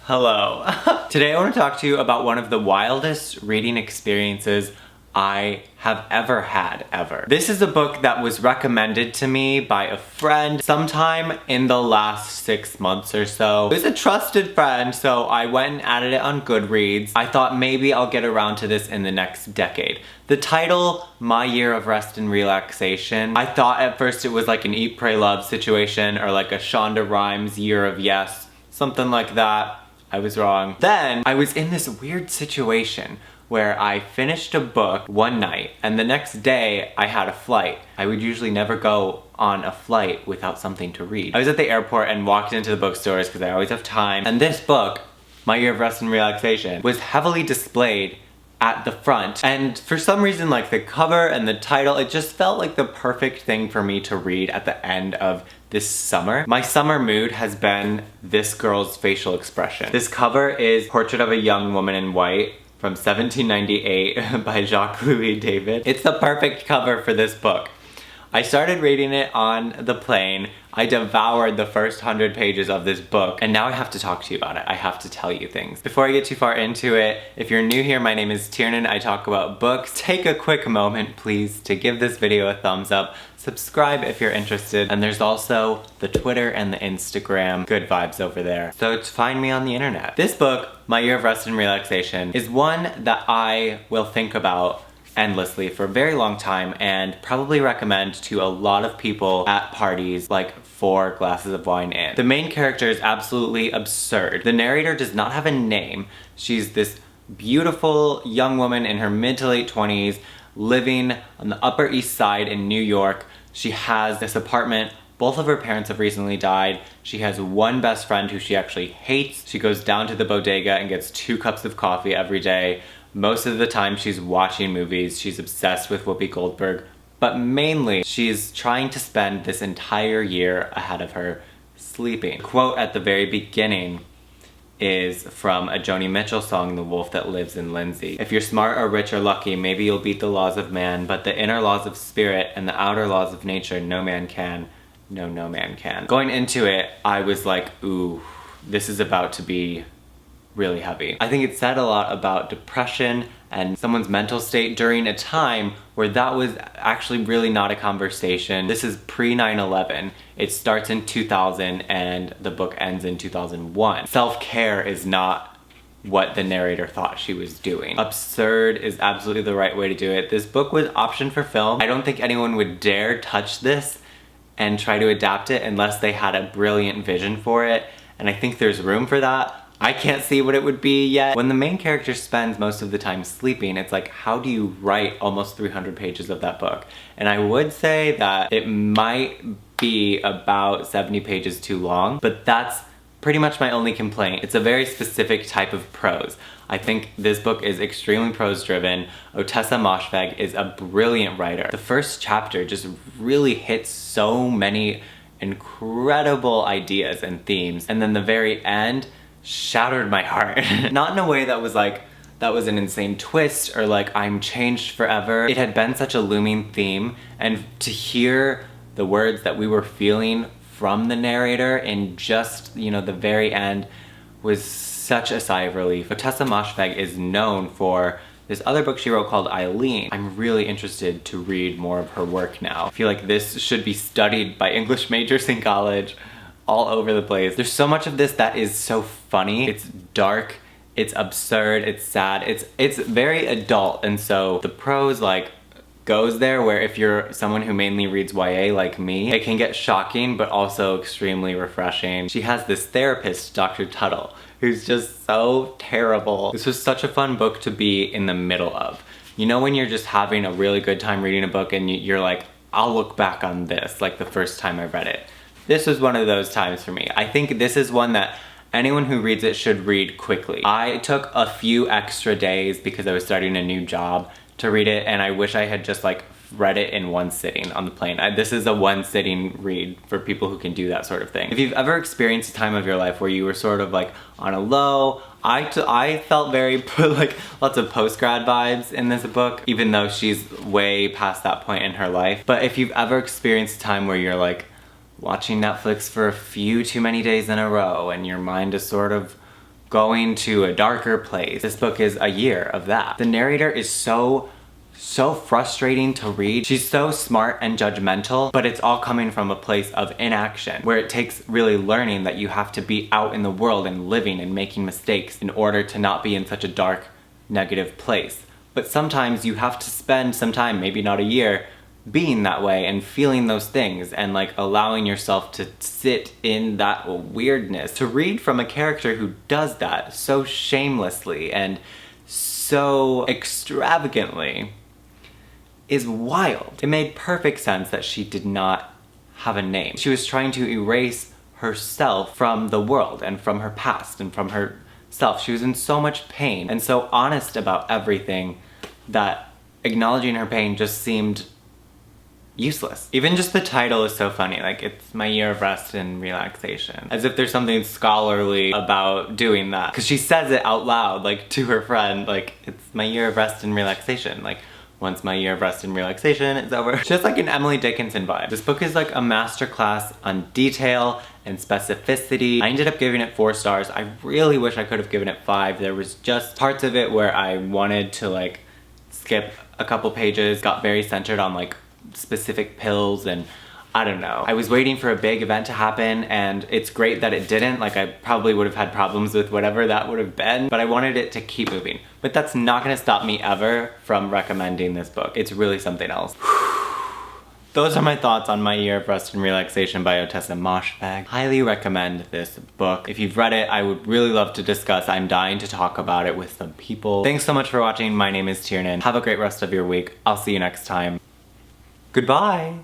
Hello. Today I want to talk to you about one of the wildest reading experiences I have ever had, ever. This is a book that was recommended to me by a friend sometime in the last 6 months or so. It was a trusted friend, so I went and added it on Goodreads. I thought maybe I'll get around to this in the next decade. The title, My Year of Rest and Relaxation, I thought at first it was like an Eat, Pray, Love situation or like a Shonda Rhimes Year of Yes, something like that. I was wrong. Then I was in this weird situation where I finished a book one night and the next day I had a flight. I would usually never go on a flight without something to read. I was at the airport and walked into the bookstores because I always have time, and this book, My Year of Rest and Relaxation, was heavily displayed at the front. And for some reason, like the cover and the title, it just felt like the perfect thing for me to read at the end of this summer. My summer mood has been this girl's facial expression. This cover is Portrait of a Young Woman in White from 1798 by Jacques-Louis David. It's the perfect cover for this book. I started reading it on the plane. I devoured the first 100 pages of this book, and now I have to talk to you about it. I have to tell you things. Before I get too far into it, if you're new here, my name is Tiernan. I talk about books. Take a quick moment, please, to give this video a thumbs up. Subscribe if you're interested, and there's also the Twitter and the Instagram. Good vibes over there. So find me on the internet. This book, My Year of Rest and Relaxation, is one that I will think about endlessly for a very long time and probably recommend to a lot of people at parties like 4 glasses of wine in. The main character is absolutely absurd. The narrator does not have a name. She's this beautiful young woman in her mid to late 20s living on the Upper East Side in New York. She has this apartment. Both of her parents have recently died. She has one best friend who she actually hates. She goes down to the bodega and gets 2 cups of coffee every day. Most of the time she's watching movies. She's obsessed with Whoopi Goldberg, but mainly she's trying to spend this entire year ahead of her sleeping. The quote at the very beginning is from a Joni Mitchell song, The Wolf That Lives in Lindsay. If you're smart or rich or lucky, maybe you'll beat the laws of man, but the inner laws of spirit and the outer laws of nature no man can. No man can. Going into it, I was like, ooh, this is about to be really heavy. I think it said a lot about depression and someone's mental state during a time where that was actually really not a conversation. This is pre 9/11. It starts in 2000 and the book ends in 2001. Self-care is not what the narrator thought she was doing. Absurd is absolutely the right way to do it. This book was optioned for film. I don't think anyone would dare touch this and try to adapt it unless they had a brilliant vision for it, and I think there's room for that. I can't see what it would be yet. When the main character spends most of the time sleeping, it's like, how do you write almost 300 pages of that book? And I would say that it might be about 70 pages too long, but that's pretty much my only complaint. It's a very specific type of prose. I think this book is extremely prose-driven. Ottessa Moshfegh is a brilliant writer. The first chapter just really hits so many incredible ideas and themes, and then the very end shattered my heart. Not in a way that was like, that was an insane twist or like I'm changed forever. It had been such a looming theme, and to hear the words that we were feeling from the narrator in just, you know, the very end was such a sigh of relief. Ottessa Moshfegh is known for this other book she wrote called Eileen. I'm really interested to read more of her work now. I feel like this should be studied by English majors in college all over the place. There's so much of this that is so funny. It's dark, it's absurd, it's sad, it's very adult, and so the prose like goes there where if you're someone who mainly reads YA like me, it can get shocking but also extremely refreshing. She has this therapist, Dr. Tuttle, who's just so terrible. This was such a fun book to be in the middle of. You know when you're just having a really good time reading a book and you're like, I'll look back on this like the first time I read it. This was one of those times for me. I think this is one that anyone who reads it should read quickly. I took a few extra days because I was starting a new job to read it, and I wish I had just like read it in one sitting on the plane. This is a one sitting read for people who can do that sort of thing. If you've ever experienced a time of your life where you were sort of like on a low, I felt very like lots of post-grad vibes in this book, even though she's way past that point in her life. But if you've ever experienced a time where you're like watching Netflix for a few too many days in a row and your mind is sort of going to a darker place. This book is a year of that. The narrator is so frustrating to read. She's so smart and judgmental, but it's all coming from a place of inaction, where it takes really learning that you have to be out in the world and living and making mistakes in order to not be in such a dark, negative place. But sometimes you have to spend some time, maybe not a year, being that way and feeling those things and like allowing yourself to sit in that weirdness. To read from a character who does that so shamelessly and so extravagantly is wild. It made perfect sense that she did not have a name. She was trying to erase herself from the world and from her past and from herself. She was in so much pain and so honest about everything that acknowledging her pain just seemed useless. Even just the title is so funny, like it's my year of rest and relaxation. As if there's something scholarly about doing that. Because she says it out loud, like to her friend, like it's my year of rest and relaxation. Like once my year of rest and relaxation is over. Just like an Emily Dickinson vibe. This book is like a masterclass on detail and specificity. I ended up giving it 4 stars. I really wish I could have given it 5. There was just parts of it where I wanted to like skip a couple pages, got very centered on like specific pills and I don't know. I was waiting for a big event to happen and it's great that it didn't. Like I probably would have had problems with whatever that would have been, but I wanted it to keep moving. But that's not gonna stop me ever from recommending this book. It's really something else. Those are my thoughts on My Year of Rest and Relaxation by Ottessa Moshfegh. Highly recommend this book. If you've read it, I would really love to discuss. I'm dying to talk about it with some people. Thanks so much for watching. My name is Tiernan. Have a great rest of your week. I'll see you next time. Goodbye!